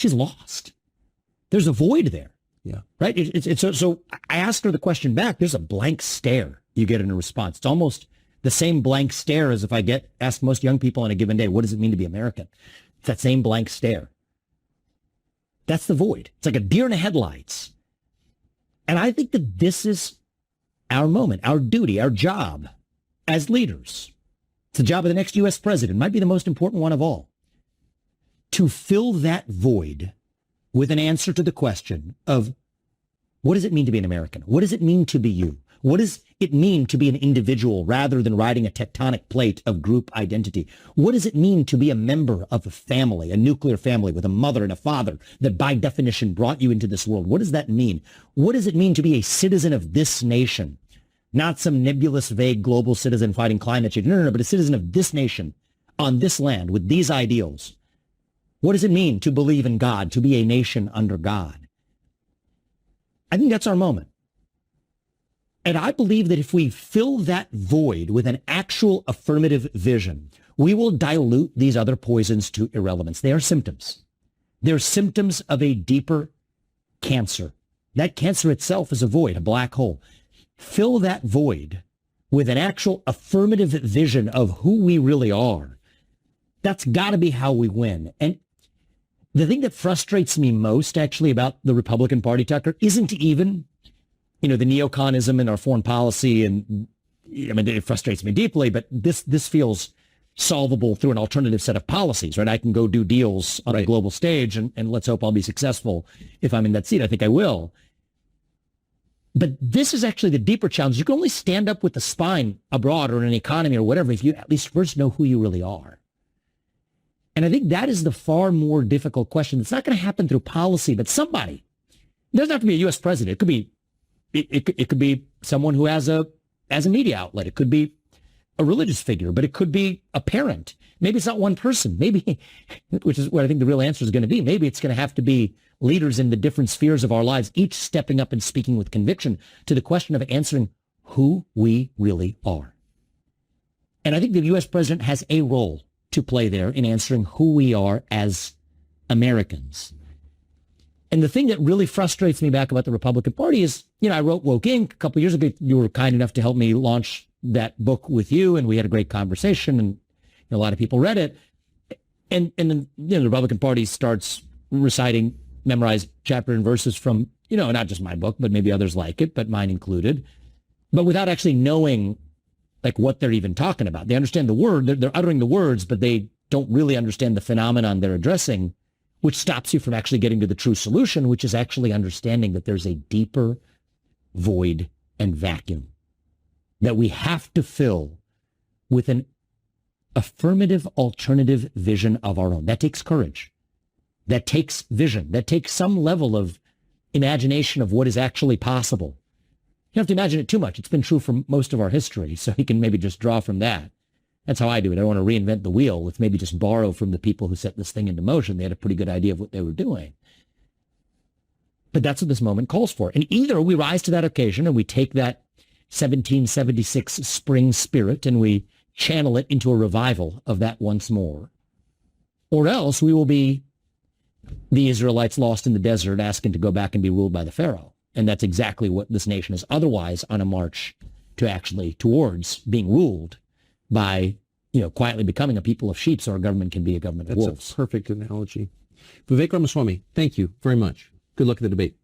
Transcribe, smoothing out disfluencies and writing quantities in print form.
she's lost. There's a void there. Yeah. Right? So I asked her the question back. There's a blank stare you get in a response. It's almost the same blank stare as if I ask most young people on a given day, what does it mean to be American? It's that same blank stare. That's the void. It's like a deer in the headlights. And I think that this is our moment, our duty, our job as leaders. It's the job of the next U.S. president. It might be the most important one of all. To fill that void with an answer to the question of, what does it mean to be an American? What does it mean to be you? What does it mean to be an individual rather than riding a tectonic plate of group identity? What does it mean to be a member of a family, a nuclear family with a mother and a father that by definition brought you into this world? What does that mean? What does it mean to be a citizen of this nation? Not some nebulous, vague global citizen fighting climate change. No, but a citizen of this nation on this land with these ideals. What does it mean to believe in God, to be a nation under God? I think that's our moment. And I believe that if we fill that void with an actual affirmative vision, we will dilute these other poisons to irrelevance. They are symptoms. They're symptoms of a deeper cancer. That cancer itself is a void, a black hole. Fill that void with an actual affirmative vision of who we really are. That's got to be how we win. And the thing that frustrates me most, actually, about the Republican Party, Tucker, isn't even the neoconism in our foreign policy, and I mean, it frustrates me deeply, but this feels solvable through an alternative set of policies, right? I can go do deals on a global stage, and let's hope I'll be successful if I'm in that seat. I think I will. But this is actually the deeper challenge. You can only stand up with the spine abroad or in an economy or whatever if you at least first know who you really are. And I think that is the far more difficult question. It's not going to happen through policy, but somebody. It doesn't have to be a U.S. president. It could be It could be someone who has a media outlet. It could be a religious figure, but it could be a parent. Maybe it's not one person. Maybe, which is what I think the real answer is going to be. Maybe it's going to have to be leaders in the different spheres of our lives, each stepping up and speaking with conviction to the question of answering who we really are. And I think the U.S. president has a role to play there in answering who we are as Americans. And the thing that really frustrates me back about the Republican Party is, I wrote Woke Inc. a couple of years ago. You were kind enough to help me launch that book with you, and we had a great conversation, and a lot of people read it. And then the Republican Party starts reciting memorized chapter and verses from, not just my book, but maybe others like it, but mine included, but without actually knowing what they're even talking about. They understand the word, they're uttering the words, but they don't really understand the phenomenon they're addressing, which stops you from actually getting to the true solution, which is actually understanding that there's a deeper void and vacuum that we have to fill with an affirmative alternative vision of our own. That takes courage. That takes vision. That takes some level of imagination of what is actually possible. You don't have to imagine it too much. It's been true for most of our history, so you can maybe just draw from that. That's how I do it. I don't want to reinvent the wheel. Let's maybe just borrow from the people who set this thing into motion. They had a pretty good idea of what they were doing. But that's what this moment calls for. And either we rise to that occasion and we take that 1776 spring spirit and we channel it into a revival of that once more, or else we will be the Israelites lost in the desert asking to go back and be ruled by the Pharaoh. And that's exactly what this nation is otherwise on a march to actually towards being ruled by, quietly becoming a people of sheep so our government can be a government of wolves. That's a perfect analogy. Vivek Ramaswamy, thank you very much. Good luck at the debate.